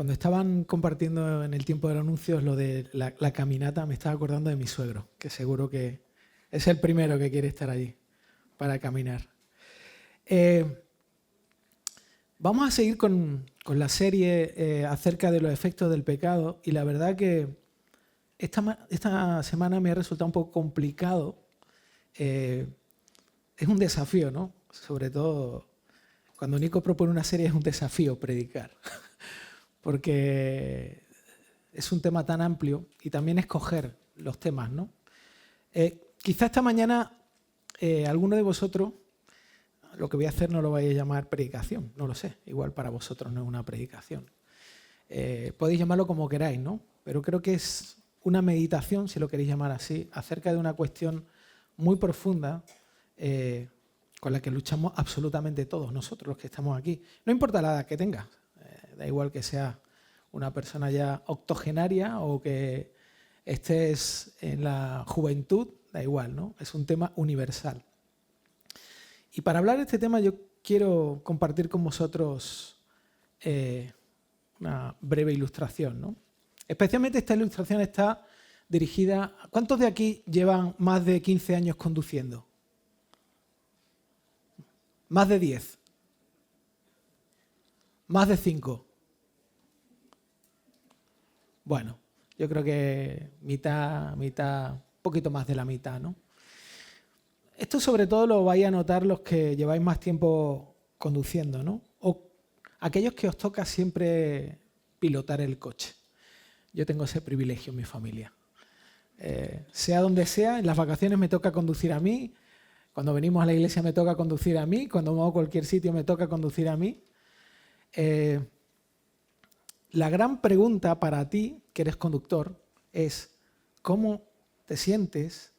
Cuando estaban compartiendo en el tiempo de los anuncios lo de la caminata, me estaba acordando de mi suegro, que seguro que es el primero que quiere estar allí para caminar. Vamos a seguir con la serie acerca de los efectos del pecado, y la verdad que esta semana me ha resultado un poco complicado. Es un desafío, ¿no? Sobre todo cuando Nico propone una serie es un desafío predicar, porque es un tema tan amplio y también escoger los temas, ¿no? Quizá esta mañana alguno de vosotros, lo que voy a hacer no lo vais a llamar predicación, no lo sé, igual para vosotros no es una predicación. Podéis llamarlo como queráis, ¿no? Pero creo que es una meditación, si lo queréis llamar así, acerca de una cuestión muy profunda con la que luchamos absolutamente todos nosotros los que estamos aquí. No importa la edad que tengas, da igual que seas una persona ya octogenaria o que estés en la juventud, da igual, ¿no? Es un tema universal. Y para hablar de este tema yo quiero compartir con vosotros una breve ilustración, ¿no? Especialmente esta ilustración está dirigida... ¿Cuántos de aquí llevan más de 15 años conduciendo? Más de 10. Más de 5. Bueno, yo creo que mitad, un poquito más de la mitad, ¿no? Esto sobre todo lo vais a notar los que lleváis más tiempo conduciendo, ¿no? O aquellos que os toca siempre pilotar el coche. Yo tengo ese privilegio en mi familia. Sea donde sea, en las vacaciones me toca conducir a mí, cuando venimos a la iglesia me toca conducir a mí, cuando vamos a cualquier sitio me toca conducir a mí. La gran pregunta para ti, que eres conductor, es ¿cómo te sientes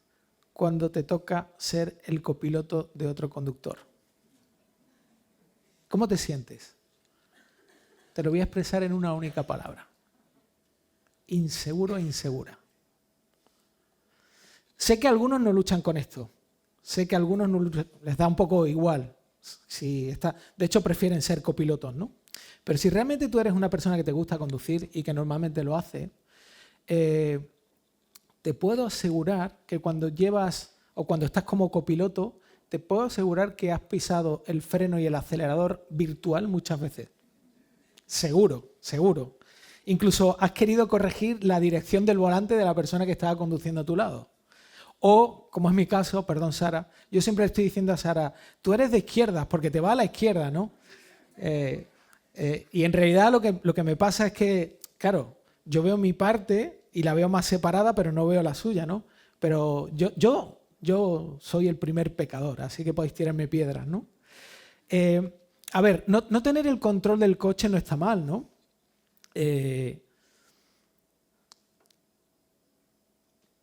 cuando te toca ser el copiloto de otro conductor? ¿Cómo te sientes? Te lo voy a expresar en una única palabra. Inseguro e insegura. Sé que algunos no luchan con esto. Sé que a algunos les da un poco igual. De hecho, prefieren ser copilotos, ¿no? Pero si realmente tú eres una persona que te gusta conducir y que normalmente lo hace, te puedo asegurar que cuando llevas o cuando estás como copiloto, te puedo asegurar que has pisado el freno y el acelerador virtual muchas veces. Seguro, seguro. Incluso has querido corregir la dirección del volante de la persona que estaba conduciendo a tu lado. O, como es mi caso, perdón Sara, yo siempre le estoy diciendo a Sara, tú eres de izquierdas porque te va a la izquierda, ¿no? Y en realidad lo que me pasa es que, claro, yo veo mi parte y la veo más separada, pero no veo la suya, ¿no? Pero yo soy el primer pecador, así que podéis tirarme piedras, ¿no? A ver, no tener el control del coche no está mal, ¿no?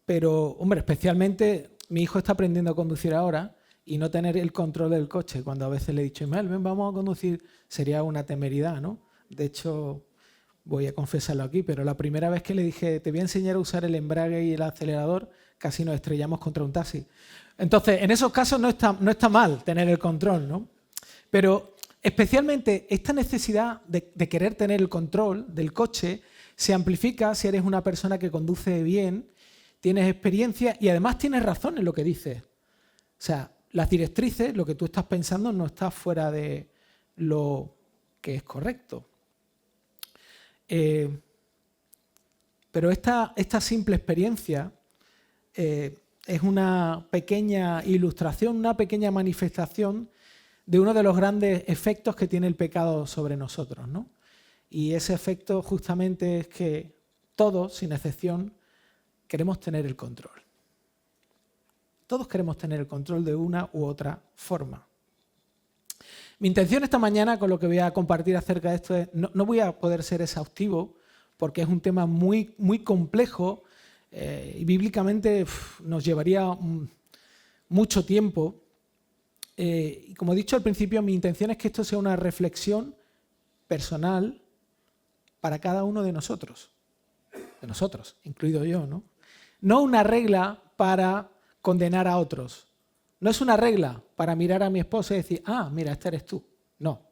Pero, hombre, especialmente mi hijo está aprendiendo a conducir ahora y no tener el control del coche, cuando a veces le he dicho, Ismael, ven, vamos a conducir, sería una temeridad, ¿no? De hecho, voy a confesarlo aquí, pero la primera vez que le dije, te voy a enseñar a usar el embrague y el acelerador, casi nos estrellamos contra un taxi. Entonces, en esos casos no está mal tener el control, ¿no? Pero especialmente esta necesidad de querer tener el control del coche se amplifica si eres una persona que conduce bien, tienes experiencia y además tienes razón en lo que dices. O sea, las directrices, lo que tú estás pensando no está fuera de lo que es correcto. Pero esta simple experiencia es una pequeña ilustración, una pequeña manifestación de uno de los grandes efectos que tiene el pecado sobre nosotros, ¿no? Y ese efecto justamente es que todos, sin excepción, queremos tener el control. Todos queremos tener el control de una u otra forma. Mi intención esta mañana con lo que voy a compartir acerca de esto es, no voy a poder ser exhaustivo porque es un tema muy, muy complejo y bíblicamente nos llevaría mucho tiempo. Y como he dicho al principio, mi intención es que esto sea una reflexión personal para cada uno de nosotros, incluido yo, ¿no? No una regla para condenar a otros. No es una regla para mirar a mi esposa y decir, ah, mira, este eres tú. No.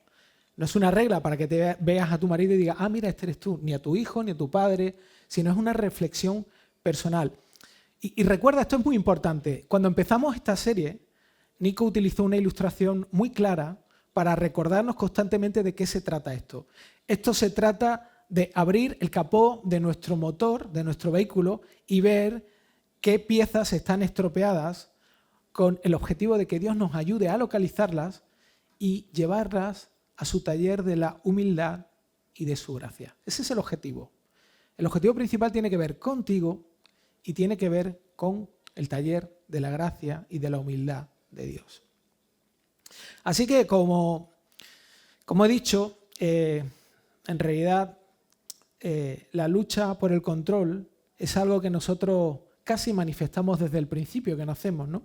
No es una regla para que te veas a tu marido y digas, ah, mira, este eres tú, ni a tu hijo, ni a tu padre, sino es una reflexión personal. Y recuerda, esto es muy importante, cuando empezamos esta serie, Nico utilizó una ilustración muy clara para recordarnos constantemente de qué se trata esto. Esto se trata de abrir el capó de nuestro motor, de nuestro vehículo, y ver qué piezas están estropeadas con el objetivo de que Dios nos ayude a localizarlas y llevarlas a su taller de la humildad y de su gracia. Ese es el objetivo. El objetivo principal tiene que ver contigo y tiene que ver con el taller de la gracia y de la humildad de Dios. Así que, como he dicho, en realidad la lucha por el control es algo que nosotros casi manifestamos desde el principio que nacemos, ¿no?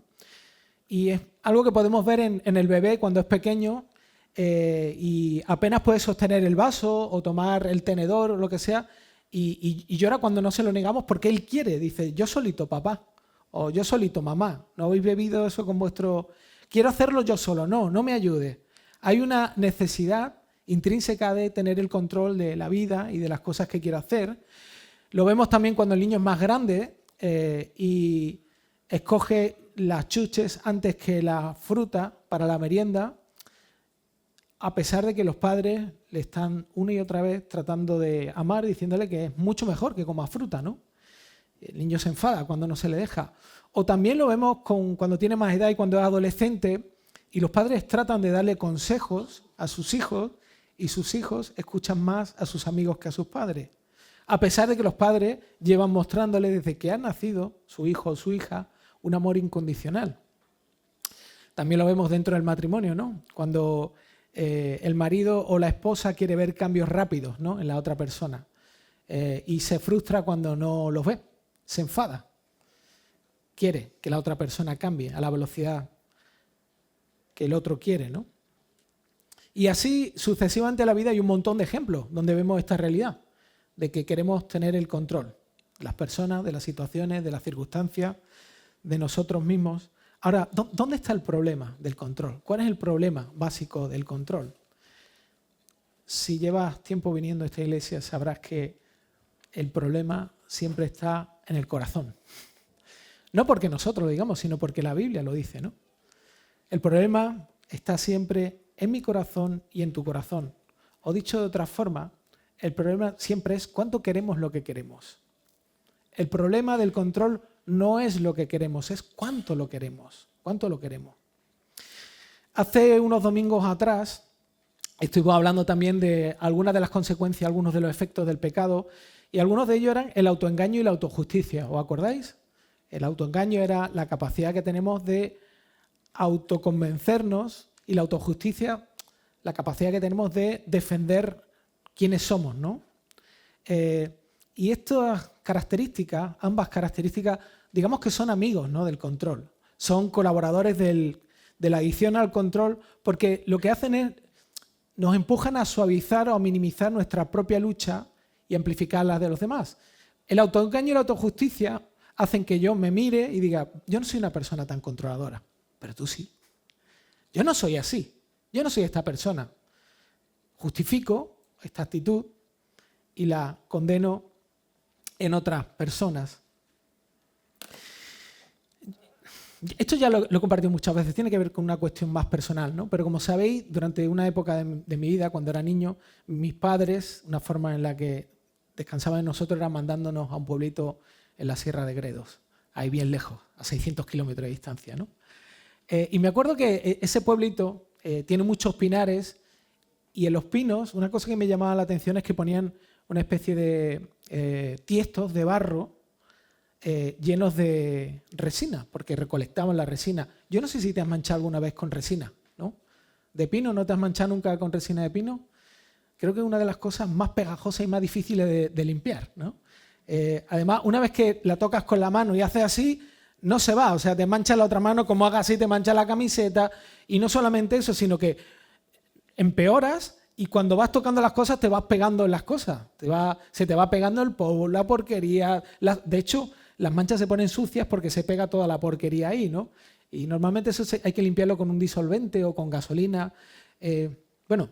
Y es algo que podemos ver en el bebé cuando es pequeño y apenas puede sostener el vaso o tomar el tenedor o lo que sea y llora cuando no se lo negamos porque él quiere. Dice, yo solito papá o yo solito mamá. ¿No habéis bebido eso con vuestro...? Quiero hacerlo yo solo. No me ayude. Hay una necesidad intrínseca de tener el control de la vida y de las cosas que quiero hacer. Lo vemos también cuando el niño es más grande y escoge las chuches antes que la fruta para la merienda, a pesar de que los padres le están una y otra vez tratando de amar, diciéndole que es mucho mejor que coma fruta, ¿no? El niño se enfada cuando no se le deja. O también lo vemos cuando tiene más edad y cuando es adolescente y los padres tratan de darle consejos a sus hijos y sus hijos escuchan más a sus amigos que a sus padres. A pesar de que los padres llevan mostrándole desde que ha nacido su hijo o su hija un amor incondicional. También lo vemos dentro del matrimonio, ¿no? Cuando el marido o la esposa quiere ver cambios rápidos, ¿no?, en la otra persona y se frustra cuando no los ve, se enfada. Quiere que la otra persona cambie a la velocidad que el otro quiere, ¿no? Y así sucesivamente en la vida hay un montón de ejemplos donde vemos esta realidad de que queremos tener el control de las personas, de las situaciones, de las circunstancias, de nosotros mismos. Ahora, ¿dónde está el problema del control? ¿Cuál es el problema básico del control? Si llevas tiempo viniendo a esta iglesia, sabrás que el problema siempre está en el corazón. No porque nosotros lo digamos, sino porque la Biblia lo dice, ¿no? El problema está siempre en mi corazón y en tu corazón. O dicho de otra forma, el problema siempre es cuánto queremos lo que queremos. El problema del control no es lo que queremos, es cuánto lo queremos. ¿Cuánto lo queremos? Hace unos domingos atrás estuvimos hablando también de algunas de las consecuencias, algunos de los efectos del pecado, y algunos de ellos eran el autoengaño y la autojusticia. ¿Os acordáis? El autoengaño era la capacidad que tenemos de autoconvencernos y la autojusticia, la capacidad que tenemos de defender quiénes somos, ¿no? Y estas características, ambas características, digamos que son amigos, ¿no?, del control. Son colaboradores de la adicción al control porque lo que hacen es nos empujan a suavizar o a minimizar nuestra propia lucha y amplificar la de los demás. El autoengaño y la autojusticia hacen que yo me mire y diga, yo no soy una persona tan controladora, pero tú sí. Yo no soy así, yo no soy esta persona. Justifico esta actitud y la condeno en otras personas. Esto ya lo he compartido muchas veces, tiene que ver con una cuestión más personal, ¿no? Pero como sabéis, durante una época de mi vida, cuando era niño, mis padres, una forma en la que descansaban en nosotros era mandándonos a un pueblito en la Sierra de Gredos, ahí bien lejos, a 600 kilómetros de distancia, ¿no? Y me acuerdo que ese pueblito tiene muchos pinares y en los pinos una cosa que me llamaba la atención es que ponían una especie de tiestos de barro llenos de resina, porque recolectaban la resina. Yo no sé si te has manchado alguna vez con resina, ¿no? ¿De pino? ¿No te has manchado nunca con resina de pino? Creo que es una de las cosas más pegajosas y más difíciles de limpiar, ¿no? Además, una vez que la tocas con la mano y haces así, no se va, o sea, te mancha la otra mano, como hagas así te mancha la camiseta, y no solamente eso, sino que empeoras y cuando vas tocando las cosas te vas pegando en las cosas, se te va pegando el polvo, la porquería, de hecho, las manchas se ponen sucias porque se pega toda la porquería ahí, ¿no? Y normalmente eso hay que limpiarlo con un disolvente o con gasolina. Bueno,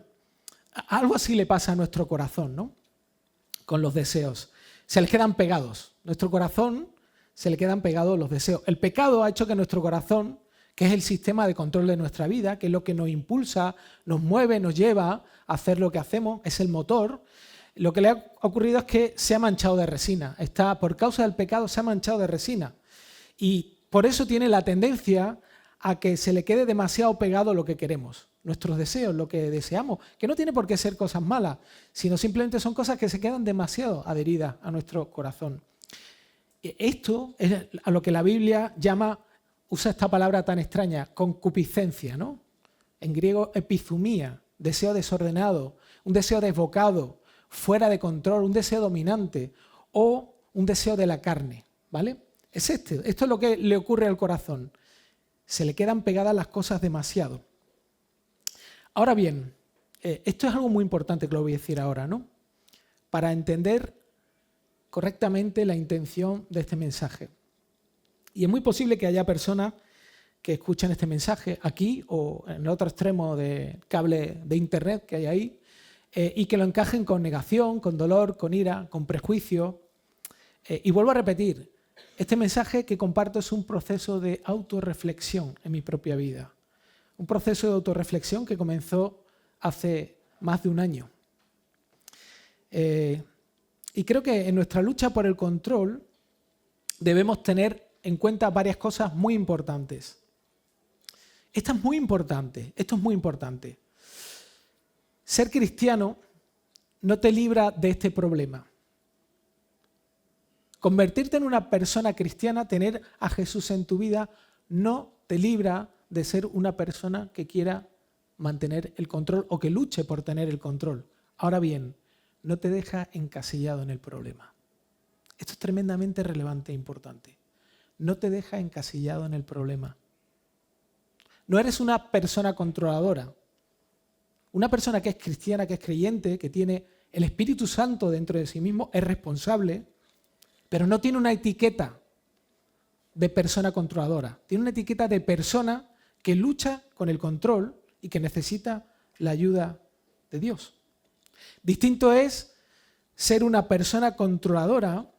Algo así le pasa a nuestro corazón, ¿no? Con los deseos. Se les quedan pegados. Nuestro corazón se le quedan pegados los deseos. El pecado ha hecho que nuestro corazón, que es el sistema de control de nuestra vida, que es lo que nos impulsa, nos mueve, nos lleva a hacer lo que hacemos, es el motor. Lo que le ha ocurrido es que se ha manchado de resina. Por causa del pecado se ha manchado de resina. Y por eso tiene la tendencia a que se le quede demasiado pegado lo que queremos, nuestros deseos, lo que deseamos, que no tiene por qué ser cosas malas, sino simplemente son cosas que se quedan demasiado adheridas a nuestro corazón. Esto es a lo que la Biblia usa esta palabra tan extraña, concupiscencia, ¿no? En griego, epizumía, deseo desordenado, un deseo desbocado, fuera de control, un deseo dominante o un deseo de la carne, ¿vale? Esto es lo que le ocurre al corazón. Se le quedan pegadas las cosas demasiado. Ahora bien, esto es algo muy importante que lo voy a decir ahora, ¿no? Para entender correctamente la intención de este mensaje. Y es muy posible que haya personas que escuchen este mensaje aquí o en el otro extremo del cable de internet que hay ahí y que lo encajen con negación, con dolor, con ira, con prejuicio. Y vuelvo a repetir, este mensaje que comparto es un proceso de autorreflexión en mi propia vida. Un proceso de autorreflexión que comenzó hace más de un año. Y creo que en nuestra lucha por el control debemos tener en cuenta varias cosas muy importantes. Esto es muy importante. Ser cristiano no te libra de este problema. Convertirte en una persona cristiana, tener a Jesús en tu vida, no te libra de ser una persona que quiera mantener el control o que luche por tener el control. Ahora bien, no te deja encasillado en el problema. Esto es tremendamente relevante e importante. No te deja encasillado en el problema. No eres una persona controladora. Una persona que es cristiana, que es creyente, que tiene el Espíritu Santo dentro de sí mismo, es responsable, pero no tiene una etiqueta de persona controladora. Tiene una etiqueta de persona que lucha con el control y que necesita la ayuda de Dios. Distinto es ser una persona controladora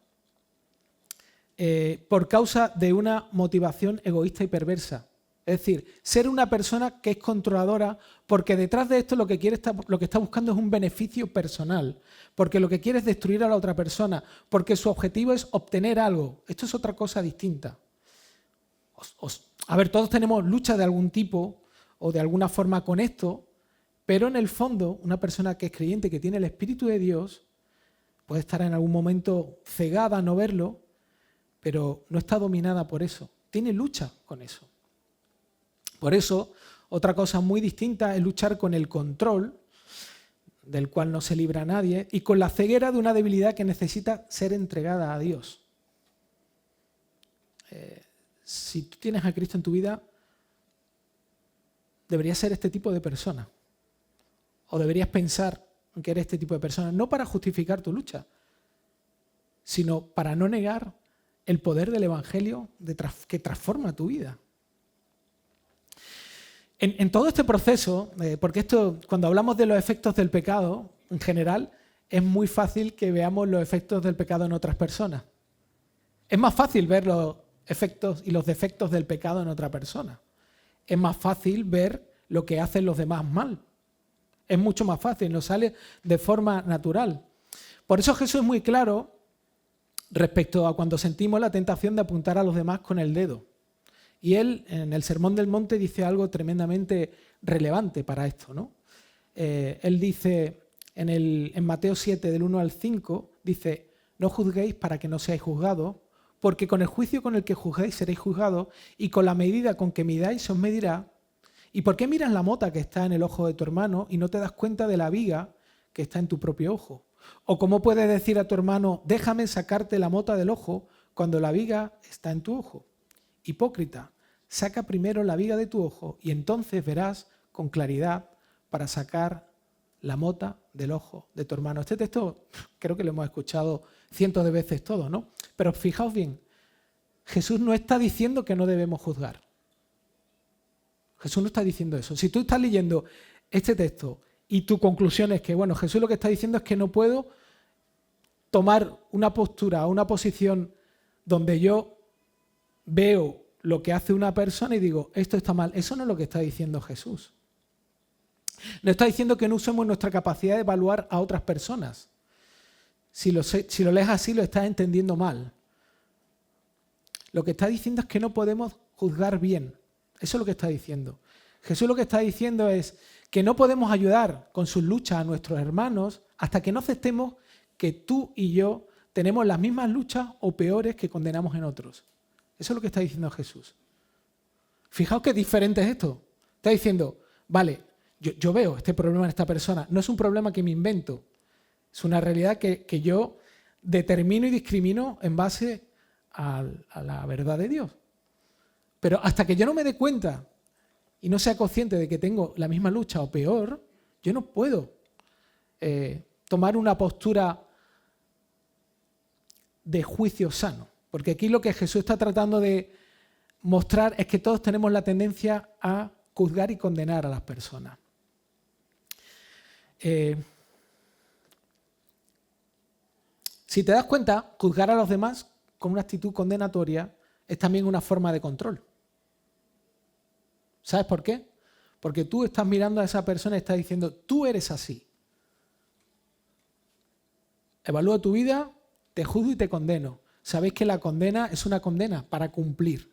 por causa de una motivación egoísta y perversa. Es decir, ser una persona que es controladora porque detrás de esto lo que está buscando es un beneficio personal, porque lo que quiere es destruir a la otra persona, porque su objetivo es obtener algo. Esto es otra cosa distinta. A ver, todos tenemos lucha de algún tipo o de alguna forma con esto, pero en el fondo una persona que es creyente, que tiene el Espíritu de Dios, puede estar en algún momento cegada a no verlo, pero no está dominada por eso. Tiene lucha con eso. Por eso, otra cosa muy distinta es luchar con el control, del cual no se libra nadie, y con la ceguera de una debilidad que necesita ser entregada a Dios. Si tú tienes a Cristo en tu vida, deberías ser este tipo de persona. O deberías pensar que eres este tipo de persona, no para justificar tu lucha, sino para no negar el poder del Evangelio que transforma tu vida. En todo este proceso, porque esto, cuando hablamos de los efectos del pecado, en general, es muy fácil que veamos los efectos del pecado en otras personas. Es más fácil ver los efectos y los defectos del pecado en otra persona. Es más fácil ver lo que hacen los demás mal. Es mucho más fácil, nos sale de forma natural. Por eso Jesús es muy claro respecto a cuando sentimos la tentación de apuntar a los demás con el dedo. Y él, en el Sermón del Monte, dice algo tremendamente relevante para esto, ¿no? Él dice, en Mateo 7, del 1 al 5, dice, no juzguéis para que no seáis juzgados, porque con el juicio con el que juzguéis seréis juzgados, y con la medida con que midáis se os medirá. ¿Y por qué miras la mota que está en el ojo de tu hermano y no te das cuenta de la viga que está en tu propio ojo? ¿O cómo puedes decir a tu hermano, déjame sacarte la mota del ojo cuando la viga está en tu ojo? Hipócrita, saca primero la viga de tu ojo y entonces verás con claridad para sacar la mota del ojo de tu hermano. Este texto creo que lo hemos escuchado cientos de veces todos, ¿no? Pero fijaos bien, Jesús no está diciendo que no debemos juzgar. Jesús no está diciendo eso. Si tú estás leyendo este texto y tu conclusión es que, bueno, Jesús lo que está diciendo es que no puedo tomar una postura, una posición donde yo veo lo que hace una persona y digo, esto está mal. Eso no es lo que está diciendo Jesús. No está diciendo que no usemos nuestra capacidad de evaluar a otras personas. Si lo lees así, lo estás entendiendo mal. Lo que está diciendo es que no podemos juzgar bien. Eso es lo que está diciendo. Jesús lo que está diciendo es que no podemos ayudar con sus luchas a nuestros hermanos hasta que no aceptemos que tú y yo tenemos las mismas luchas o peores que condenamos en otros. Eso es lo que está diciendo Jesús. Fijaos qué diferente es esto. Está diciendo, vale, yo veo este problema en esta persona. No es un problema que me invento. Es una realidad que yo determino y discrimino en base a la verdad de Dios. Pero hasta que yo no me dé cuenta y no sea consciente de que tengo la misma lucha o peor, yo no puedo tomar una postura de juicio sano. Porque aquí lo que Jesús está tratando de mostrar es que todos tenemos la tendencia a juzgar y condenar a las personas. Si te das cuenta, juzgar a los demás con una actitud condenatoria es también una forma de control. ¿Sabes por qué? Porque tú estás mirando a esa persona y estás diciendo, tú eres así. Evalúo tu vida, te juzgo y te condeno. Sabéis que la condena es una condena para cumplir.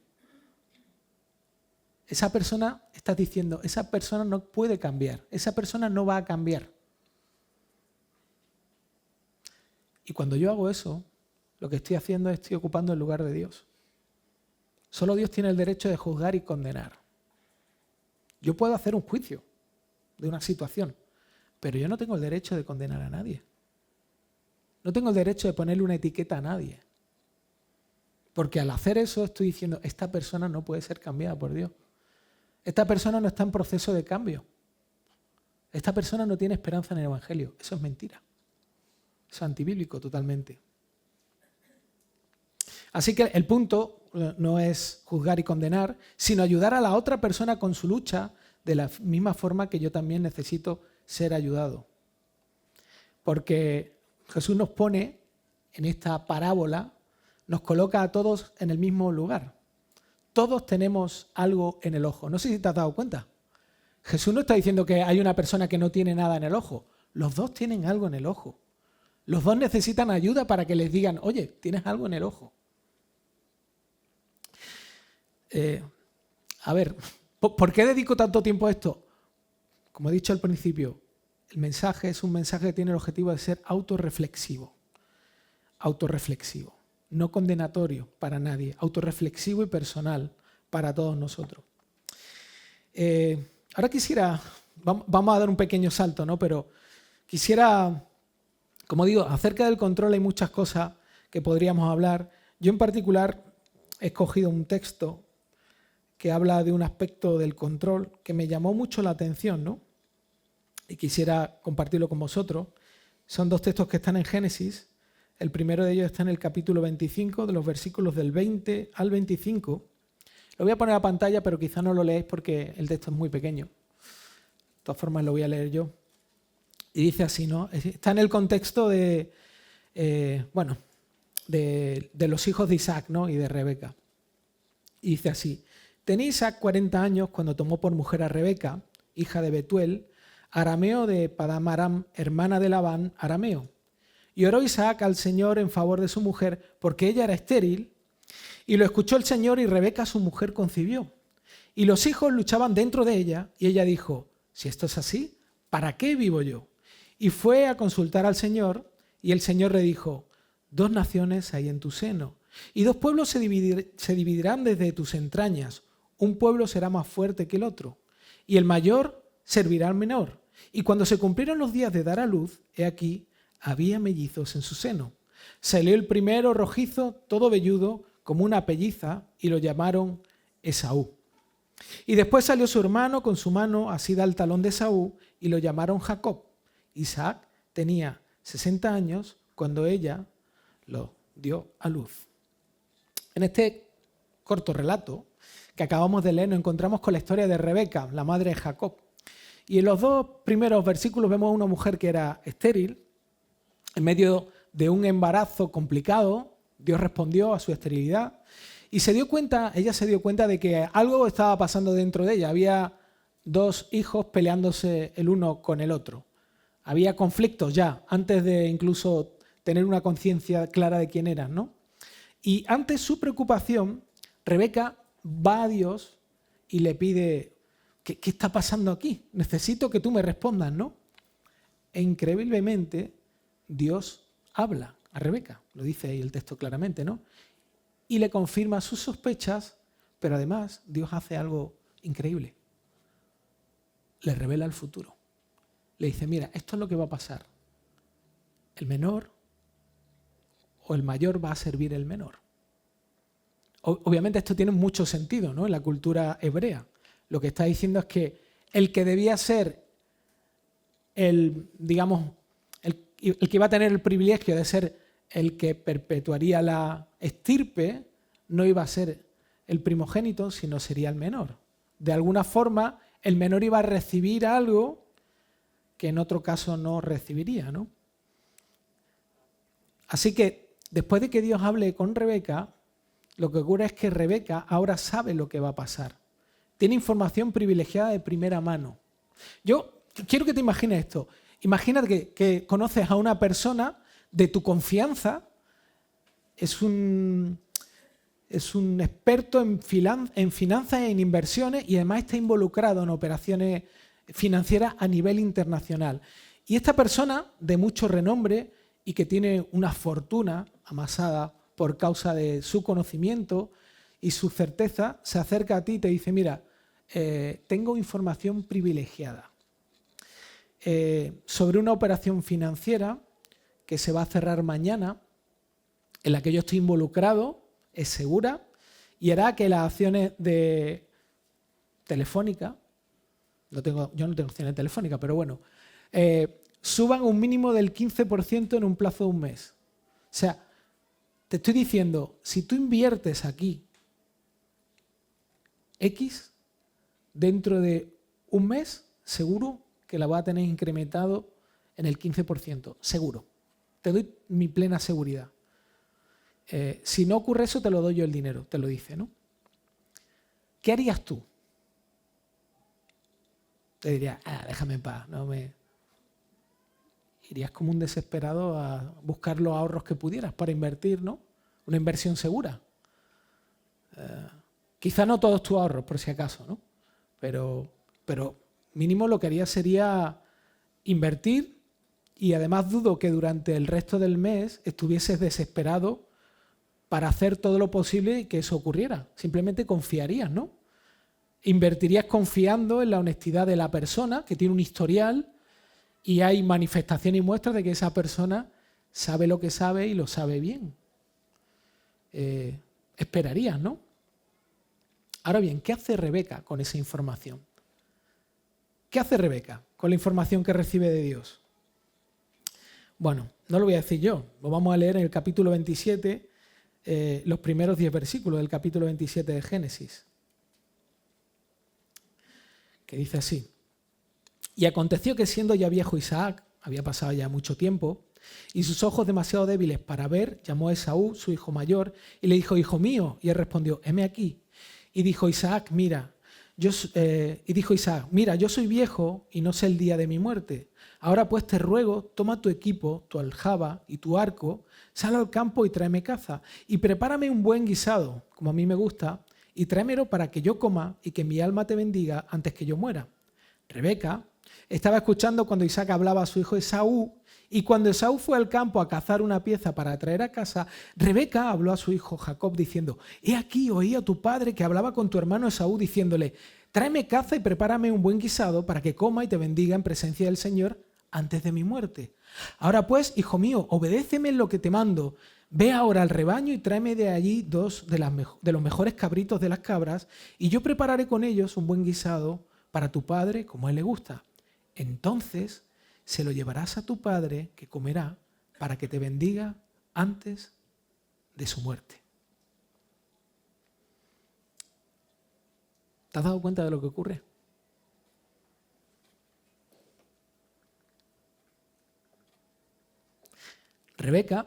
Esa persona, estás diciendo, esa persona no puede cambiar. Esa persona no va a cambiar. Y cuando yo hago eso, lo que estoy haciendo es estoy ocupando el lugar de Dios. Solo Dios tiene el derecho de juzgar y condenar. Yo puedo hacer un juicio de una situación, pero yo no tengo el derecho de condenar a nadie. No tengo el derecho de ponerle una etiqueta a nadie. Porque al hacer eso estoy diciendo, esta persona no puede ser cambiada por Dios. Esta persona no está en proceso de cambio. Esta persona no tiene esperanza en el Evangelio. Eso es mentira. Eso es antibíblico totalmente. Así que el punto no es juzgar y condenar, sino ayudar a la otra persona con su lucha de la misma forma que yo también necesito ser ayudado. Porque Jesús nos pone en esta parábola, nos coloca a todos en el mismo lugar. Todos tenemos algo en el ojo. No sé si te has dado cuenta. Jesús no está diciendo que hay una persona que no tiene nada en el ojo. Los dos tienen algo en el ojo. Los dos necesitan ayuda para que les digan, oye, tienes algo en el ojo. A ver, ¿por qué dedico tanto tiempo a esto? Como he dicho al principio, el mensaje es un mensaje que tiene el objetivo de ser autorreflexivo. Autorreflexivo, no condenatorio para nadie, autorreflexivo y personal para todos nosotros. Ahora quisiera, vamos a dar un pequeño salto, ¿no? Pero quisiera, como digo, acerca del control hay muchas cosas que podríamos hablar. Yo en particular he escogido un texto que habla de un aspecto del control que me llamó mucho la atención, ¿no? Y quisiera compartirlo con vosotros. Son dos textos que están en Génesis. El primero de ellos está en el capítulo 25, de los versículos del 20 al 25. Lo voy a poner a pantalla, pero quizá no lo leáis porque el texto es muy pequeño. De todas formas, lo voy a leer yo. Y dice así, ¿no? Está en el contexto de los hijos de Isaac, ¿no? Y de Rebeca. Y dice así: tenía Isaac 40 años cuando tomó por mujer a Rebeca, hija de Betuel, arameo de Padán Aram, hermana de Labán, arameo. Y oró Isaac al Señor en favor de su mujer, porque ella era estéril, y lo escuchó el Señor, y Rebeca su mujer concibió. Y los hijos luchaban dentro de ella, y ella dijo, si esto es así, ¿para qué vivo yo? Y fue a consultar al Señor, y el Señor le dijo, 2 naciones hay en tu seno, y 2 pueblos se dividirán desde tus entrañas. Un pueblo será más fuerte que el otro, y el mayor servirá al menor. Y cuando se cumplieron los días de dar a luz, he aquí, había mellizos en su seno. Salió el primero rojizo, todo velludo, como una pelliza, y lo llamaron Esaú. Y después salió su hermano con su mano asida al talón de Esaú, y lo llamaron Jacob. Isaac tenía 60 años cuando ella lo dio a luz. En este corto relato que acabamos de leer nos encontramos con la historia de Rebeca, la madre de Jacob. Y en los dos primeros versículos vemos a una mujer que era estéril, en medio de un embarazo complicado. Dios respondió a su esterilidad y ella se dio cuenta de que algo estaba pasando dentro de ella. Había dos hijos peleándose el uno con el otro. Había conflictos ya, antes de incluso tener una conciencia clara de quién eran, ¿no? Y ante su preocupación, Rebeca va a Dios y le pide, ¿qué está pasando aquí? Necesito que tú me respondas, ¿no? E increíblemente, Dios habla a Rebeca, lo dice ahí el texto claramente, ¿no? Y le confirma sus sospechas, pero además Dios hace algo increíble. Le revela el futuro. Le dice, mira, esto es lo que va a pasar. El menor o el mayor va a servir el menor. Obviamente esto tiene mucho sentido, ¿no? En la cultura hebrea. Lo que está diciendo es que el que debía ser el que iba a tener el privilegio de ser el que perpetuaría la estirpe, no iba a ser el primogénito, sino sería el menor. De alguna forma, el menor iba a recibir algo que en otro caso no recibiría, ¿no? Así que, después de que Dios hable con Rebeca, lo que ocurre es que Rebeca ahora sabe lo que va a pasar. Tiene información privilegiada de primera mano. Yo quiero que te imagines esto. Imagínate que conoces a una persona de tu confianza, es un experto en finanzas e en inversiones y además está involucrado en operaciones financieras a nivel internacional. Y esta persona, de mucho renombre y que tiene una fortuna amasada por causa de su conocimiento y su certeza, se acerca a ti y te dice, mira, tengo información privilegiada sobre una operación financiera que se va a cerrar mañana, en la que yo estoy involucrado, es segura y hará que las acciones de Telefónica, yo no tengo acciones de Telefónica, pero bueno, suban un mínimo del 15% en un plazo de un mes. O sea, te estoy diciendo, si tú inviertes aquí X, dentro de un mes, seguro que la vas a tener incrementado en el 15%, seguro. Te doy mi plena seguridad. Si no ocurre eso, te lo doy yo el dinero, te lo dice, ¿no? ¿Qué harías tú? Te dirías, déjame en paz, no me... Irías como un desesperado a buscar los ahorros que pudieras para invertir, ¿no? Una inversión segura. Quizá no todos tus ahorros, por si acaso, ¿no? Pero mínimo lo que harías sería invertir y además dudo que durante el resto del mes estuvieses desesperado para hacer todo lo posible y que eso ocurriera. Simplemente confiarías, ¿no? Invertirías confiando en la honestidad de la persona que tiene un historial y hay manifestaciones y muestras de que esa persona sabe lo que sabe y lo sabe bien. Esperarías, ¿no? Ahora bien, ¿qué hace Rebeca con esa información? ¿Qué hace Rebeca con la información que recibe de Dios? Bueno, no lo voy a decir yo, lo vamos a leer en el capítulo 27, los primeros 10 versículos del capítulo 27 de Génesis, que dice así. Y aconteció que siendo ya viejo Isaac, había pasado ya mucho tiempo, y sus ojos demasiado débiles para ver, llamó a Esaú, su hijo mayor, y le dijo, hijo mío, y él respondió, heme aquí. Y dijo Isaac, mira, yo soy viejo y no sé el día de mi muerte. Ahora pues te ruego, toma tu equipo, tu aljaba y tu arco, sal al campo y tráeme caza, y prepárame un buen guisado, como a mí me gusta, y tráemelo para que yo coma y que mi alma te bendiga antes que yo muera. Rebeca estaba escuchando cuando Isaac hablaba a su hijo Esaú, y cuando Esaú fue al campo a cazar una pieza para traer a casa, Rebeca habló a su hijo Jacob diciendo, he aquí oí a tu padre que hablaba con tu hermano Esaú diciéndole, tráeme caza y prepárame un buen guisado para que coma y te bendiga en presencia del Señor antes de mi muerte. Ahora pues, hijo mío, obedéceme en lo que te mando. Ve ahora al rebaño y tráeme de allí 2 de los mejores cabritos de las cabras, y yo prepararé con ellos un buen guisado para tu padre como a él le gusta. Entonces se lo llevarás a tu padre, que comerá, para que te bendiga antes de su muerte. ¿Te has dado cuenta de lo que ocurre? Rebeca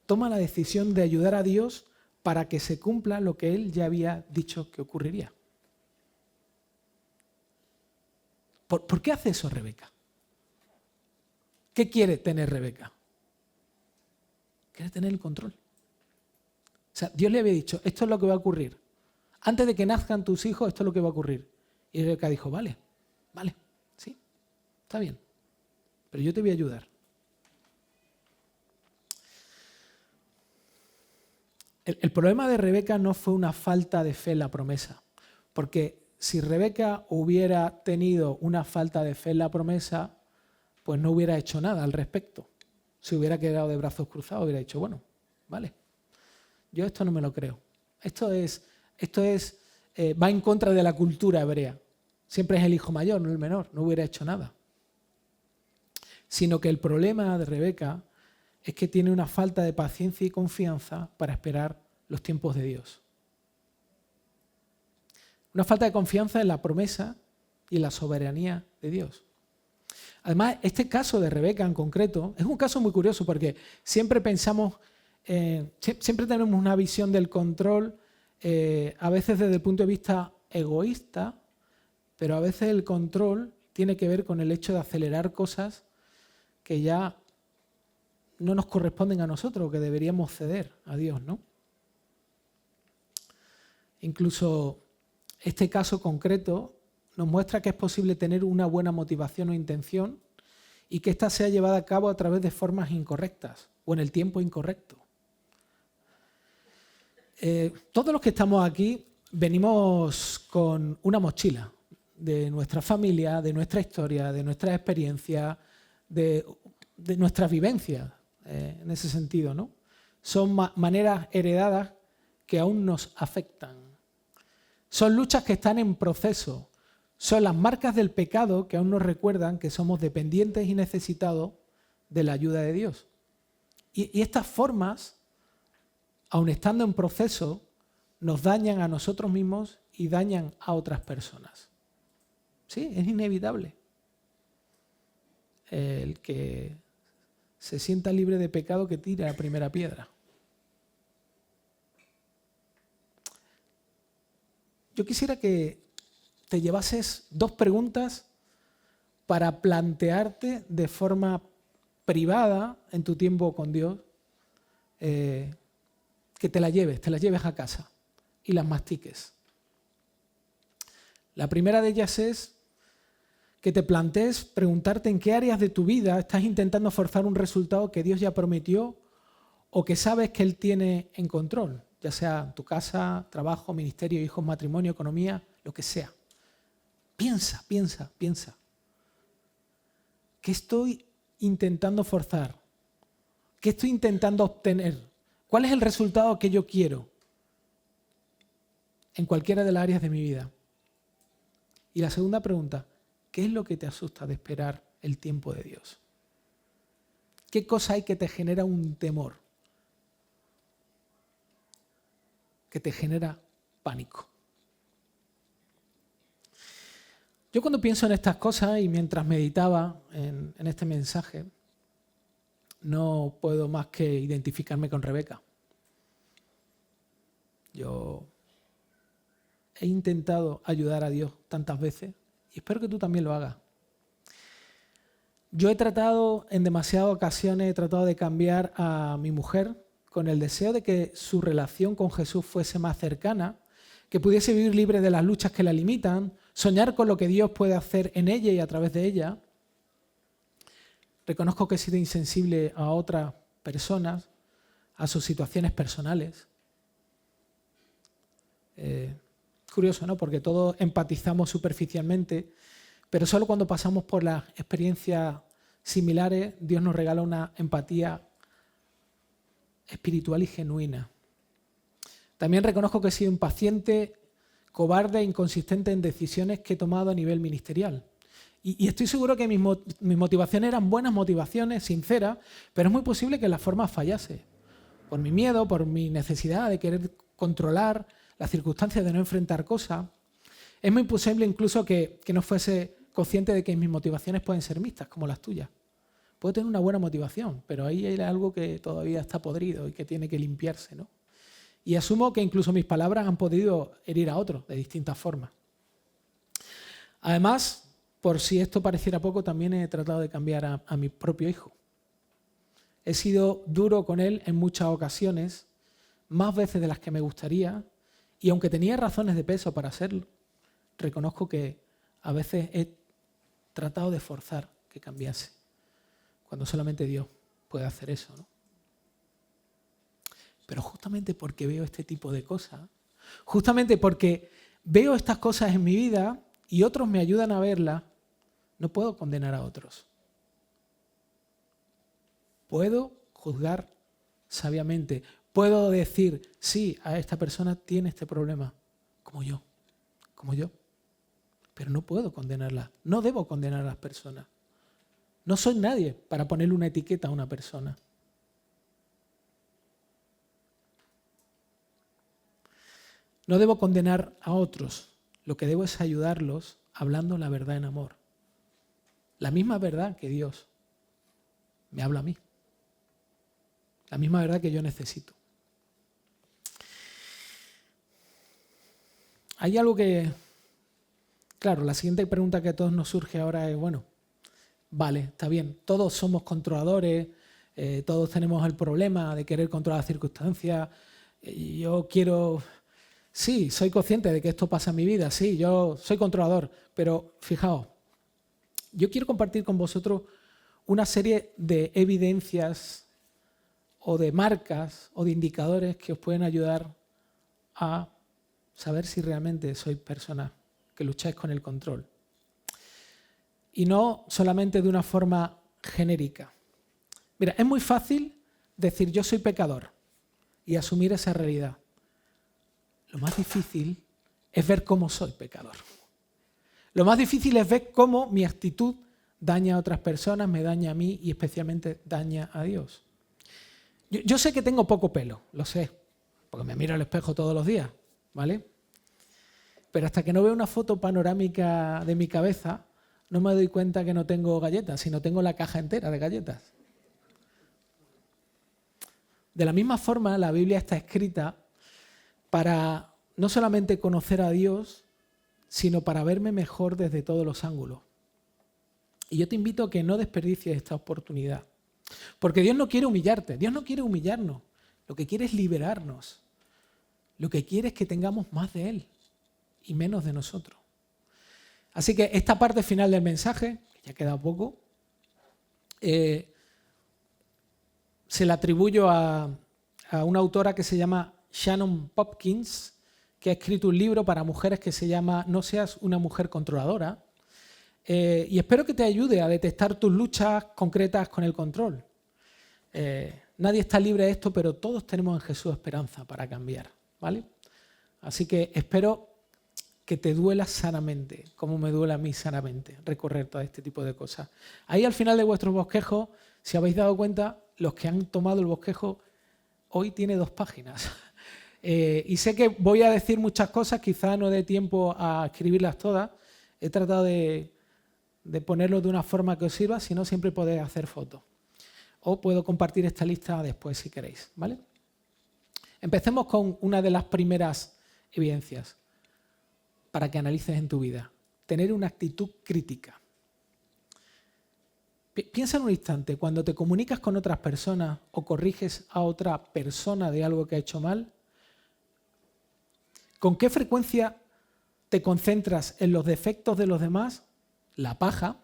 toma la decisión de ayudar a Dios para que se cumpla lo que él ya había dicho que ocurriría. ¿Por qué hace eso Rebeca? ¿Qué quiere tener Rebeca? Quiere tener el control. O sea, Dios le había dicho, esto es lo que va a ocurrir. Antes de que nazcan tus hijos, esto es lo que va a ocurrir. Y Rebeca dijo, vale, sí, está bien, pero yo te voy a ayudar. El problema de Rebeca no fue una falta de fe en la promesa, porque si Rebeca hubiera tenido una falta de fe en la promesa, pues no hubiera hecho nada al respecto. Se hubiera quedado de brazos cruzados, hubiera dicho, bueno, vale, yo esto no me lo creo. Esto va en contra de la cultura hebrea. Siempre es el hijo mayor, no el menor, no hubiera hecho nada. Sino que el problema de Rebeca es que tiene una falta de paciencia y confianza para esperar los tiempos de Dios. Una falta de confianza en la promesa y en la soberanía de Dios. Además, este caso de Rebeca en concreto es un caso muy curioso porque siempre pensamos, siempre tenemos una visión del control, a veces desde el punto de vista egoísta, pero a veces el control tiene que ver con el hecho de acelerar cosas que ya no nos corresponden a nosotros, que deberíamos ceder a Dios, ¿no? Incluso este caso concreto nos muestra que es posible tener una buena motivación o intención y que ésta sea llevada a cabo a través de formas incorrectas o en el tiempo incorrecto. Todos los que estamos aquí venimos con una mochila de nuestra familia, de nuestra historia, de nuestra experiencia, de nuestras vivencias, en ese sentido, ¿no? Son maneras heredadas que aún nos afectan. Son luchas que están en proceso. Son las marcas del pecado que aún nos recuerdan que somos dependientes y necesitados de la ayuda de Dios. Y estas formas, aun estando en proceso, nos dañan a nosotros mismos y dañan a otras personas. Sí, es inevitable. El que se sienta libre de pecado que tire la primera piedra. Yo quisiera que te llevases 2 preguntas para plantearte de forma privada en tu tiempo con Dios, que te las lleves a casa y las mastiques. La primera de ellas es que te plantees preguntarte en qué áreas de tu vida estás intentando forzar un resultado que Dios ya prometió o que sabes que Él tiene en control, ya sea tu casa, trabajo, ministerio, hijos, matrimonio, economía, lo que sea. Piensa. ¿Qué estoy intentando forzar? ¿Qué estoy intentando obtener? ¿Cuál es el resultado que yo quiero en cualquiera de las áreas de mi vida? Y la segunda pregunta, ¿qué es lo que te asusta de esperar el tiempo de Dios? ¿Qué cosa hay que te genera un temor? Que te genera pánico. Yo cuando pienso en estas cosas y mientras meditaba en este mensaje, no puedo más que identificarme con Rebeca. Yo he intentado ayudar a Dios tantas veces y espero que tú también lo hagas. Yo en demasiadas ocasiones he tratado de cambiar a mi mujer con el deseo de que su relación con Jesús fuese más cercana, que pudiese vivir libre de las luchas que la limitan, soñar con lo que Dios puede hacer en ella y a través de ella. Reconozco que he sido insensible a otras personas, a sus situaciones personales. Curioso, ¿no? Porque todos empatizamos superficialmente, pero solo cuando pasamos por las experiencias similares, Dios nos regala una empatía espiritual y genuina. También reconozco que he sido impaciente, cobarde e inconsistente en decisiones que he tomado a nivel ministerial. Y estoy seguro que mis motivaciones eran buenas motivaciones, sinceras, pero es muy posible que la forma fallase. Por mi miedo, por mi necesidad de querer controlar las circunstancias, de no enfrentar cosas. Es muy posible incluso que no fuese consciente de que mis motivaciones pueden ser mixtas, como las tuyas. Puedo tener una buena motivación, pero ahí hay algo que todavía está podrido y que tiene que limpiarse, ¿no? Y asumo que incluso mis palabras han podido herir a otros de distintas formas. Además, por si esto pareciera poco, también he tratado de cambiar a mi propio hijo. He sido duro con él en muchas ocasiones, más veces de las que me gustaría, y aunque tenía razones de peso para hacerlo, reconozco que a veces he tratado de forzar que cambiase, cuando solamente Dios puede hacer eso, ¿no? Pero justamente porque veo este tipo de cosas, justamente porque veo estas cosas en mi vida y otros me ayudan a verlas, no puedo condenar a otros. Puedo juzgar sabiamente. Puedo decir, sí, a esta persona tiene este problema, como yo. Pero no puedo condenarla. No debo condenar a las personas. No soy nadie para ponerle una etiqueta a una persona. No debo condenar a otros. Lo que debo es ayudarlos hablando la verdad en amor. La misma verdad que Dios me habla a mí. La misma verdad que yo necesito. Hay algo que, claro, la siguiente pregunta que a todos nos surge ahora es, bueno, vale, está bien, todos somos controladores, todos tenemos el problema de querer controlar las circunstancias, yo quiero, sí, soy consciente de que esto pasa en mi vida, sí, yo soy controlador, pero fijaos, yo quiero compartir con vosotros una serie de evidencias o de marcas o de indicadores que os pueden ayudar a saber si realmente sois personas que lucháis con el control. Y no solamente de una forma genérica. Mira, es muy fácil decir yo soy pecador y asumir esa realidad. Lo más difícil es ver cómo soy pecador. Lo más difícil es ver cómo mi actitud daña a otras personas, me daña a mí y especialmente daña a Dios. Yo sé que tengo poco pelo, lo sé, porque me miro al espejo todos los días, ¿vale? Pero hasta que no veo una foto panorámica de mi cabeza, no me doy cuenta que no tengo galletas, sino tengo la caja entera de galletas. De la misma forma, la Biblia está escrita para no solamente conocer a Dios, sino para verme mejor desde todos los ángulos. Y yo te invito a que no desperdicies esta oportunidad. Porque Dios no quiere humillarte, Dios no quiere humillarnos. Lo que quiere es liberarnos. Lo que quiere es que tengamos más de Él y menos de nosotros. Así que esta parte final del mensaje, que ya queda poco, se la atribuyo a una autora que se llama Shannon Popkins, que ha escrito un libro para mujeres que se llama No seas una mujer controladora. Y espero que te ayude a detectar tus luchas concretas con el control. Nadie está libre de esto, pero todos tenemos en Jesús esperanza para cambiar, ¿vale? Así que espero que te duela sanamente, como me duele a mí sanamente, recorrer todo este tipo de cosas. Ahí al final de vuestros bosquejos, si habéis dado cuenta, los que han tomado el bosquejo, hoy tiene 2 páginas. Y sé que voy a decir muchas cosas, quizá no dé tiempo a escribirlas todas. He tratado de ponerlo de una forma que os sirva, si no siempre podéis hacer fotos. O puedo compartir esta lista después si queréis, ¿vale? Empecemos con una de las primeras evidencias para que analices en tu vida. Tener una actitud crítica. Piensa en un instante, cuando te comunicas con otras personas o corriges a otra persona de algo que ha hecho mal, ¿con qué frecuencia te concentras en los defectos de los demás, la paja,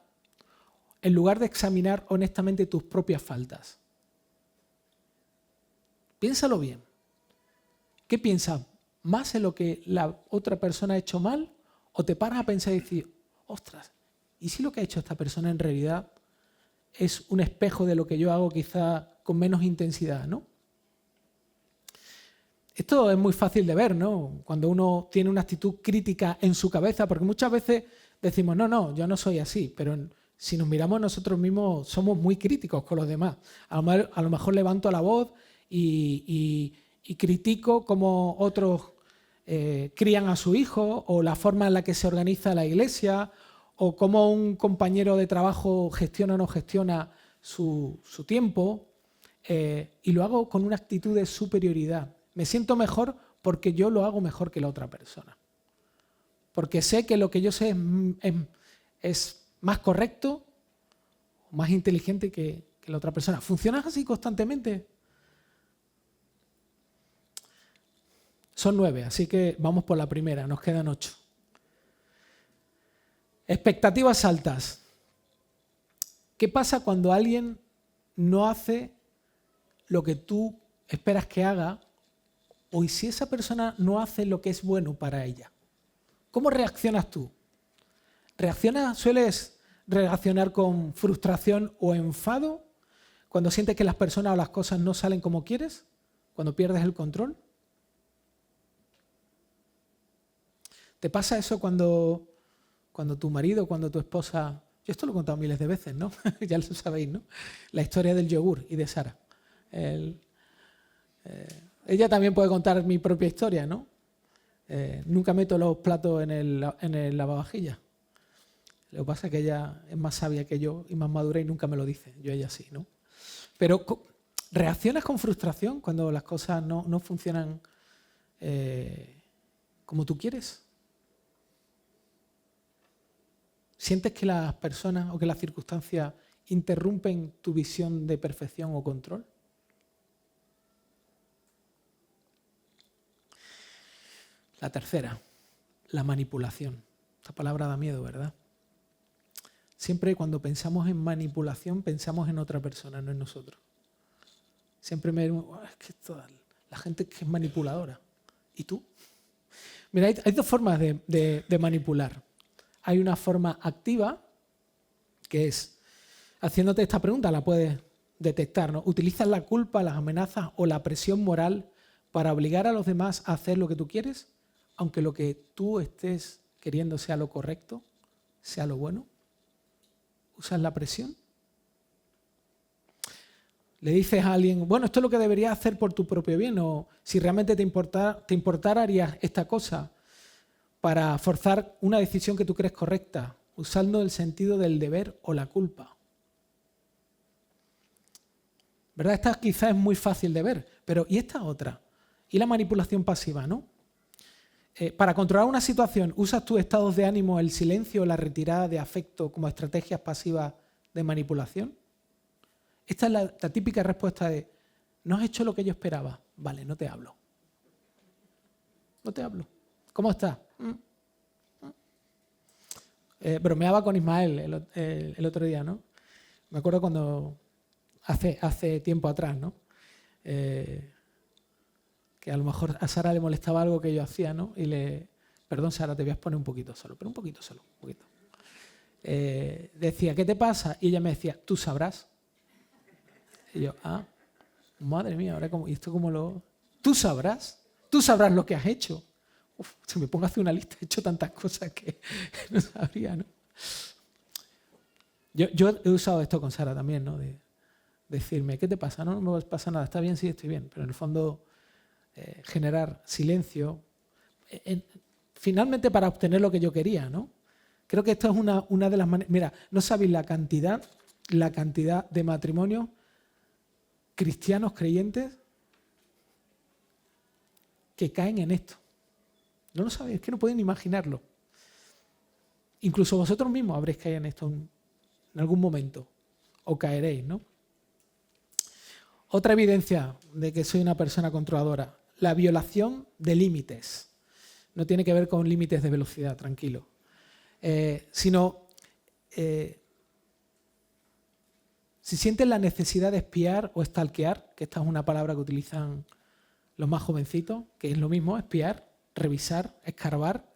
en lugar de examinar honestamente tus propias faltas? Piénsalo bien. ¿Qué piensas? ¿Más en lo que la otra persona ha hecho mal? ¿O te paras a pensar y decir, ostras, ¿y si lo que ha hecho esta persona en realidad es un espejo de lo que yo hago quizá con menos intensidad, ¿no? Esto es muy fácil de ver, ¿no? Cuando uno tiene una actitud crítica en su cabeza, porque muchas veces decimos, no, yo no soy así, pero si nos miramos nosotros mismos somos muy críticos con los demás. A lo mejor levanto la voz y critico cómo otros crían a su hijo, o la forma en la que se organiza la iglesia, o cómo un compañero de trabajo gestiona o no gestiona su tiempo, y lo hago con una actitud de superioridad. Me siento mejor porque yo lo hago mejor que la otra persona. Porque sé que lo que yo sé es más correcto, más inteligente que la otra persona. ¿Funcionas así constantemente? Son 9, así que vamos por la primera, nos quedan 8. Expectativas altas. ¿Qué pasa cuando alguien no hace lo que tú esperas que haga, o si esa persona no hace lo que es bueno para ella? ¿Cómo reaccionas tú? ¿Sueles reaccionar con frustración o enfado cuando sientes que las personas o las cosas no salen como quieres? ¿Cuando pierdes el control? ¿Te pasa eso cuando tu marido, cuando tu esposa... Yo esto lo he contado miles de veces, ¿no? Ya lo sabéis, ¿no? La historia del yogur y de Sara. Ella también puede contar mi propia historia, ¿no? Nunca meto los platos en el lavavajillas. Lo que pasa es que ella es más sabia que yo y más madura y nunca me lo dice. Yo a ella sí, ¿no? Pero ¿reaccionas con frustración cuando las cosas no funcionan como tú quieres? ¿Sientes que las personas o que las circunstancias interrumpen tu visión de perfección o control? La tercera, la manipulación. Esta palabra da miedo, ¿verdad? Siempre cuando pensamos en manipulación pensamos en otra persona, no en nosotros. Siempre es que la gente que es manipuladora. ¿Y tú? Mira, hay dos formas de manipular. Hay una forma activa, que es, haciéndote esta pregunta, la puedes detectar, ¿no? ¿Utilizas la culpa, las amenazas o la presión moral para obligar a los demás a hacer lo que tú quieres, aunque lo que tú estés queriendo sea lo correcto, sea lo bueno? ¿Usas la presión? Le dices a alguien, bueno, esto es lo que deberías hacer por tu propio bien, o si realmente te importara harías esta cosa para forzar una decisión que tú crees correcta, usando el sentido del deber o la culpa. ¿Verdad? Esta quizás es muy fácil de ver, pero ¿y esta otra? ¿Y la manipulación pasiva, no? Para controlar una situación, ¿usas tus estados de ánimo, el silencio o la retirada de afecto como estrategias pasivas de manipulación? Esta es la típica respuesta de, ¿no has hecho lo que yo esperaba? Vale, no te hablo. No te hablo. ¿Cómo estás? Bromeaba con Ismael el otro día, ¿no? Me acuerdo cuando hace tiempo atrás, ¿no? Que a lo mejor a Sara le molestaba algo que yo hacía, ¿no? Perdón, Sara, te voy a exponer un poquito solo, pero un poquito solo, un poquito. Decía, ¿qué te pasa? Y ella me decía, tú sabrás. Y yo, madre mía, ahora ¿y esto cómo lo...? Tú sabrás lo que has hecho. Uf, si me pongo a hacer una lista, he hecho tantas cosas que no sabría, ¿no? Yo he usado esto con Sara también, ¿no? De decirme, ¿qué te pasa? No me pasa nada, está bien, sí, estoy bien. Pero en el fondo, generar silencio, finalmente para obtener lo que yo quería, ¿no? Creo que esto es una de las maneras... Mira, no sabéis la cantidad de matrimonios cristianos creyentes que caen en esto. No lo sabéis, es que no pueden imaginarlo. Incluso vosotros mismos habréis caído en esto en algún momento, o caeréis, ¿no? Otra evidencia de que soy una persona controladora, la violación de límites. No tiene que ver con límites de velocidad, tranquilo. Sino, si sientes la necesidad de espiar o stalkear, que esta es una palabra que utilizan los más jovencitos, que es lo mismo, espiar, revisar, escarbar,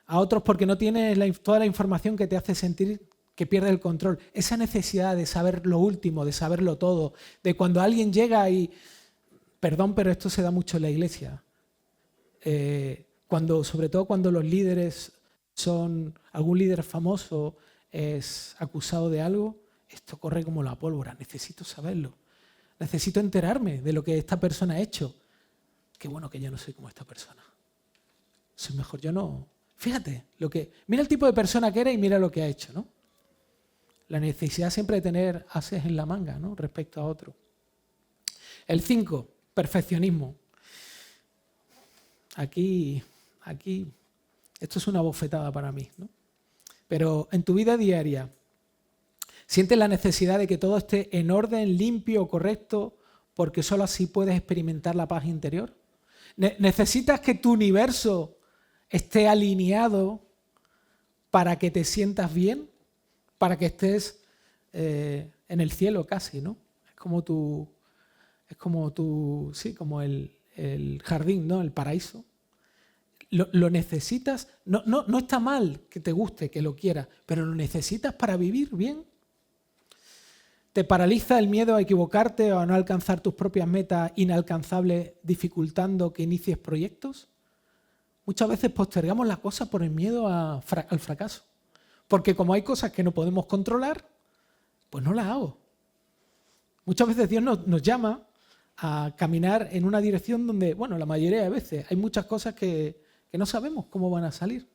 a otros porque no tienes toda la información que te hace sentir que pierdes el control. Esa necesidad de saber lo último, de saberlo todo, de cuando alguien llega y... Perdón, pero esto se da mucho en la iglesia. Sobre todo cuando los líderes algún líder famoso es acusado de algo, esto corre como la pólvora. Necesito saberlo. Necesito enterarme de lo que esta persona ha hecho. Qué bueno que yo no soy como esta persona. Soy mejor, yo no... Fíjate, mira el tipo de persona que era y mira lo que ha hecho, ¿no? La necesidad siempre de tener ases en la manga, ¿no?, respecto a otro. El 5, perfeccionismo. Aquí, esto es una bofetada para mí, ¿no? Pero en tu vida diaria, ¿sientes la necesidad de que todo esté en orden, limpio, correcto, porque solo así puedes experimentar la paz interior? ¿Necesitas que tu universo esté alineado para que te sientas bien? Para que estés en el cielo casi, ¿no? Es como el jardín, ¿no?, el paraíso. Lo necesitas, no está mal que te guste, que lo quieras, pero lo necesitas para vivir bien. ¿Te paraliza el miedo a equivocarte o a no alcanzar tus propias metas inalcanzables, dificultando que inicies proyectos? Muchas veces postergamos las cosas por el miedo al fracaso. Porque como hay cosas que no podemos controlar, pues no las hago. Muchas veces Dios nos llama a caminar en una dirección donde, bueno, la mayoría de veces hay muchas cosas que no sabemos cómo van a salir.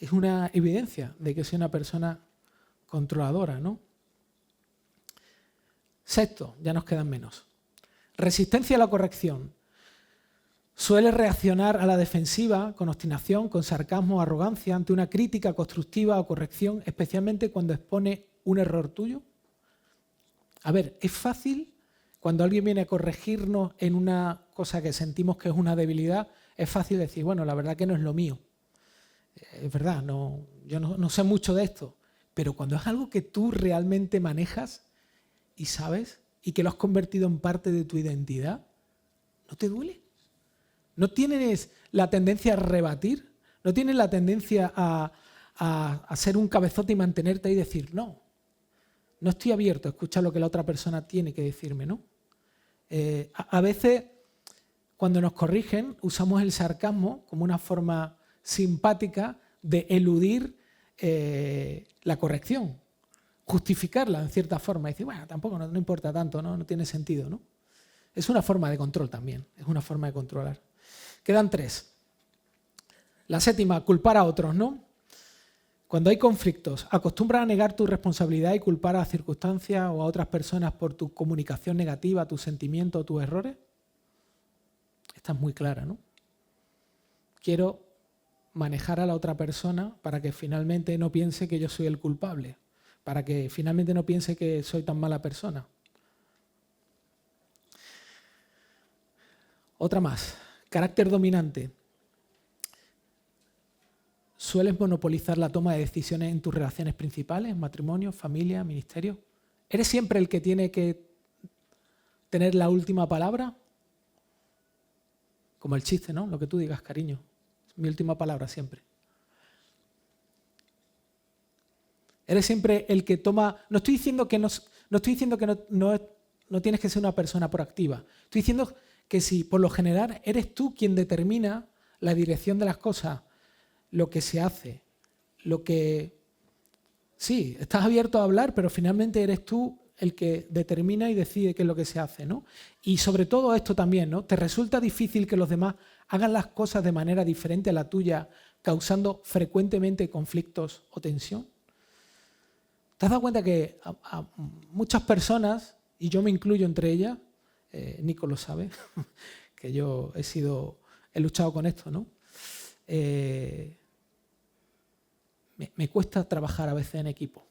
Es una evidencia de que soy una persona controladora, ¿no? Sexto, ya nos quedan menos. Resistencia a la corrección. Suele reaccionar a la defensiva con obstinación, con sarcasmo o arrogancia ante una crítica constructiva o corrección, especialmente cuando expone un error tuyo. A ver, es fácil cuando alguien viene a corregirnos en una cosa que sentimos que es una debilidad, es fácil decir, bueno, la verdad que no es lo mío. Es verdad, yo no sé mucho de esto, pero cuando es algo que tú realmente manejas y sabes y que lo has convertido en parte de tu identidad, ¿no te duele? ¿No tienes la tendencia a rebatir? ¿No tienes la tendencia a ser un cabezote y mantenerte ahí y decir, no estoy abierto a escuchar lo que la otra persona tiene que decirme, ¿no? A veces, cuando nos corrigen, usamos el sarcasmo como una forma simpática de eludir la corrección, justificarla en cierta forma y decir, bueno, tampoco no importa tanto, no tiene sentido, ¿no? Es una forma de control también, es una forma de controlar. Quedan 3. La 7ª, culpar a otros, ¿no? Cuando hay conflictos, ¿acostumbras a negar tu responsabilidad y culpar a circunstancias o a otras personas por tu comunicación negativa, tus sentimientos o tus errores? Esta es muy clara, ¿no? Quiero manejar a la otra persona para que finalmente no piense que yo soy el culpable, para que finalmente no piense que soy tan mala persona. Otra más. Carácter dominante. ¿Sueles monopolizar la toma de decisiones en tus relaciones principales, matrimonio, familia, ministerio? ¿Eres siempre el que tiene que tener la última palabra? Como el chiste, ¿no? Lo que tú digas, cariño. Es mi última palabra siempre. ¿Eres siempre el que toma...? No estoy diciendo que no tienes que ser una persona proactiva. Estoy diciendo que si por lo general eres tú quien determina la dirección de las cosas, lo que se hace, lo que... Sí, estás abierto a hablar, pero finalmente eres tú el que determina y decide qué es lo que se hace, ¿no? Y sobre todo esto también, ¿no? ¿Te resulta difícil que los demás hagan las cosas de manera diferente a la tuya, causando frecuentemente conflictos o tensión? ¿Te has dado cuenta que a muchas personas, y yo me incluyo entre ellas, Nico lo sabe, que yo he luchado con esto, ¿no? Me cuesta trabajar a veces en equipo.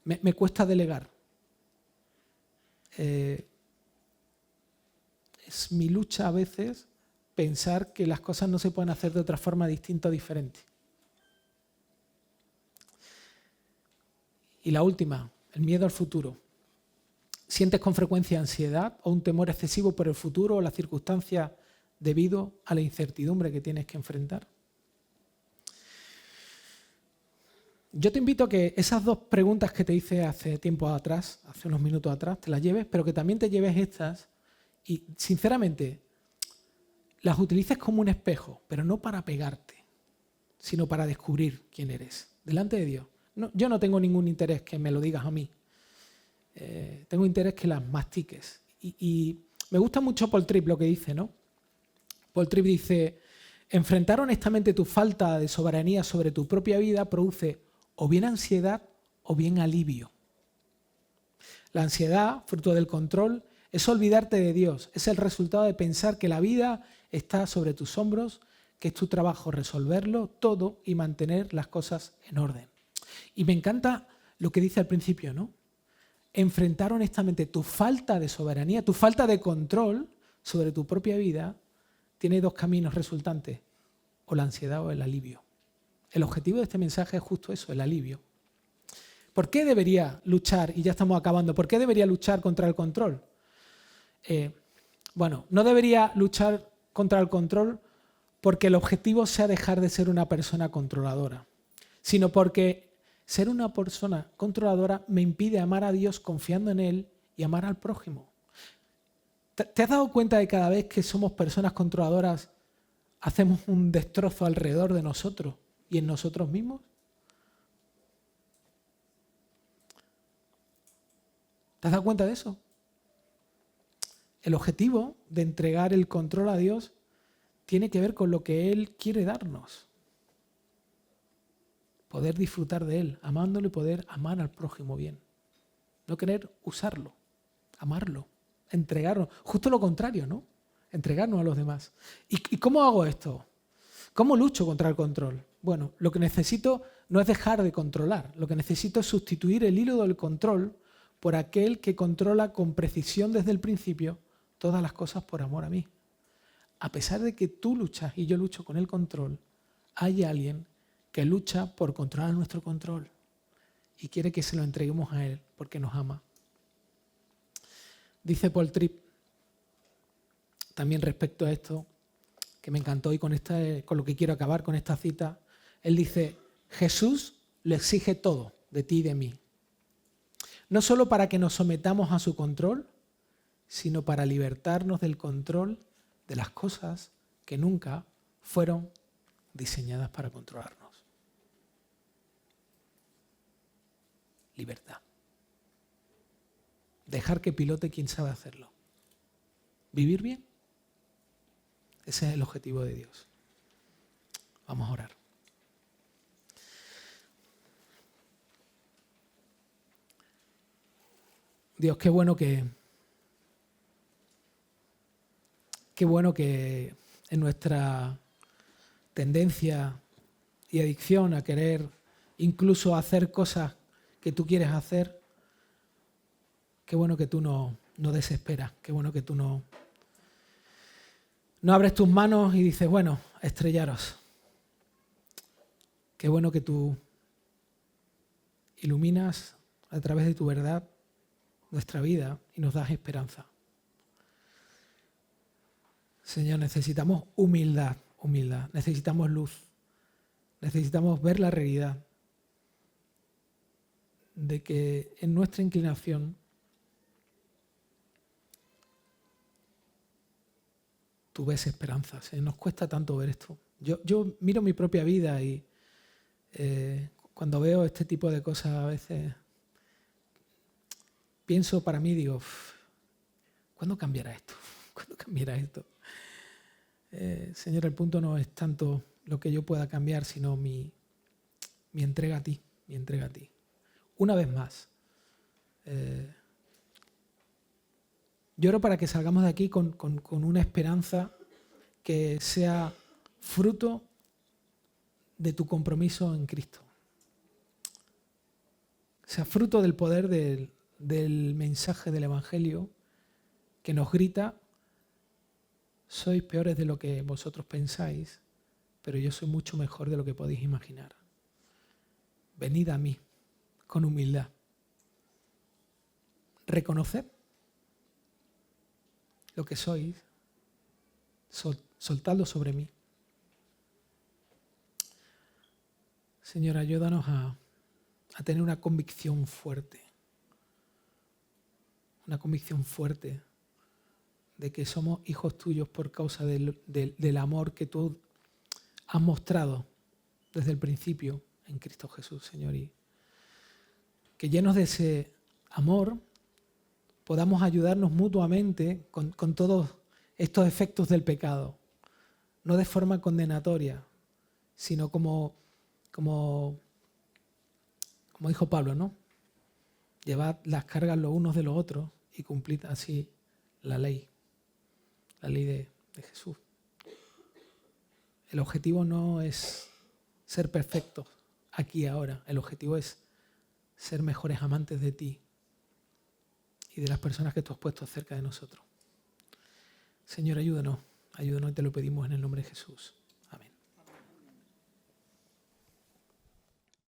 Me cuesta delegar. Es mi lucha a veces pensar que las cosas no se pueden hacer de otra forma distinta o diferente. Y la última, el miedo al futuro. ¿Sientes con frecuencia ansiedad o un temor excesivo por el futuro o las circunstancias debido a la incertidumbre que tienes que enfrentar? Yo te invito a que esas 2 preguntas que te hice hace tiempo atrás, hace unos minutos atrás, te las lleves, pero que también te lleves estas y, sinceramente, las utilices como un espejo, pero no para pegarte, sino para descubrir quién eres, delante de Dios. Yo no tengo ningún interés que me lo digas a mí. Tengo interés que las mastiques. Y me gusta mucho Paul Tripp lo que dice, ¿no? Paul Tripp dice, enfrentar honestamente tu falta de soberanía sobre tu propia vida produce o bien ansiedad o bien alivio. La ansiedad, fruto del control, es olvidarte de Dios. Es el resultado de pensar que la vida está sobre tus hombros, que es tu trabajo resolverlo todo y mantener las cosas en orden. Y me encanta lo que dice al principio, ¿no? Enfrentar honestamente tu falta de soberanía, tu falta de control sobre tu propia vida, tiene dos caminos resultantes, o la ansiedad o el alivio. El objetivo de este mensaje es justo eso, el alivio. ¿Por qué debería luchar? Y ya estamos acabando. ¿Por qué debería luchar contra el control? No debería luchar contra el control porque el objetivo sea dejar de ser una persona controladora, sino porque ser una persona controladora me impide amar a Dios confiando en Él y amar al prójimo. ¿Te has dado cuenta de que cada vez que somos personas controladoras hacemos un destrozo alrededor de nosotros y en nosotros mismos? ¿Te has dado cuenta de eso? El objetivo de entregar el control a Dios tiene que ver con lo que Él quiere darnos. Poder disfrutar de Él, amándolo y poder amar al prójimo bien. No querer usarlo, amarlo, entregarnos. Justo lo contrario, ¿no? Entregarnos a los demás. ¿Y cómo hago esto? ¿Cómo lucho contra el control? Bueno, lo que necesito no es dejar de controlar. Lo que necesito es sustituir el hilo del control por aquel que controla con precisión desde el principio todas las cosas por amor a mí. A pesar de que tú luchas y yo lucho con el control, hay alguien que lucha por controlar nuestro control y quiere que se lo entreguemos a Él porque nos ama. Dice Paul Tripp, también respecto a esto, que me encantó y con lo que quiero acabar con esta cita, él dice, Jesús lo exige todo de ti y de mí. No solo para que nos sometamos a su control, sino para libertarnos del control de las cosas que nunca fueron diseñadas para controlarnos. Libertad. Dejar que pilote quien sabe hacerlo. Vivir bien. Ese es el objetivo de Dios. Vamos a orar. Dios, qué bueno que en nuestra tendencia y adicción a querer incluso hacer cosas que tú quieres hacer, qué bueno que tú no desesperas, qué bueno que tú no abres tus manos y dices, bueno, estrellaros. Qué bueno que tú iluminas a través de tu verdad nuestra vida y nos das esperanza. Señor, necesitamos humildad, necesitamos luz, necesitamos ver la realidad de que en nuestra inclinación tú ves esperanza. Nos cuesta tanto ver esto. Yo miro mi propia vida y cuando veo este tipo de cosas a veces pienso para mí, digo, ¿cuándo cambiará esto? ¿Cuándo cambiará esto? Señor, el punto no es tanto lo que yo pueda cambiar, sino mi entrega a ti, mi entrega a ti. Una vez más, yo oro para que salgamos de aquí con una esperanza que sea fruto de tu compromiso en Cristo. Sea fruto del poder del mensaje del Evangelio que nos grita, sois peores de lo que vosotros pensáis, pero yo soy mucho mejor de lo que podéis imaginar. Venid a mí con humildad. Reconoced lo que sois, soltadlo sobre mí. Señor, ayúdanos a tener una convicción fuerte de que somos hijos tuyos por causa del amor que tú has mostrado desde el principio en Cristo Jesús, Señor. Y que llenos de ese amor podamos ayudarnos mutuamente con todos estos efectos del pecado, no de forma condenatoria, sino como como dijo Pablo, ¿no? Llevad las cargas los unos de los otros y cumplid así la ley de Jesús. El objetivo no es ser perfectos aquí y ahora. El objetivo es ser mejores amantes de ti y de las personas que tú has puesto cerca de nosotros. Señor, ayúdanos y te lo pedimos en el nombre de Jesús.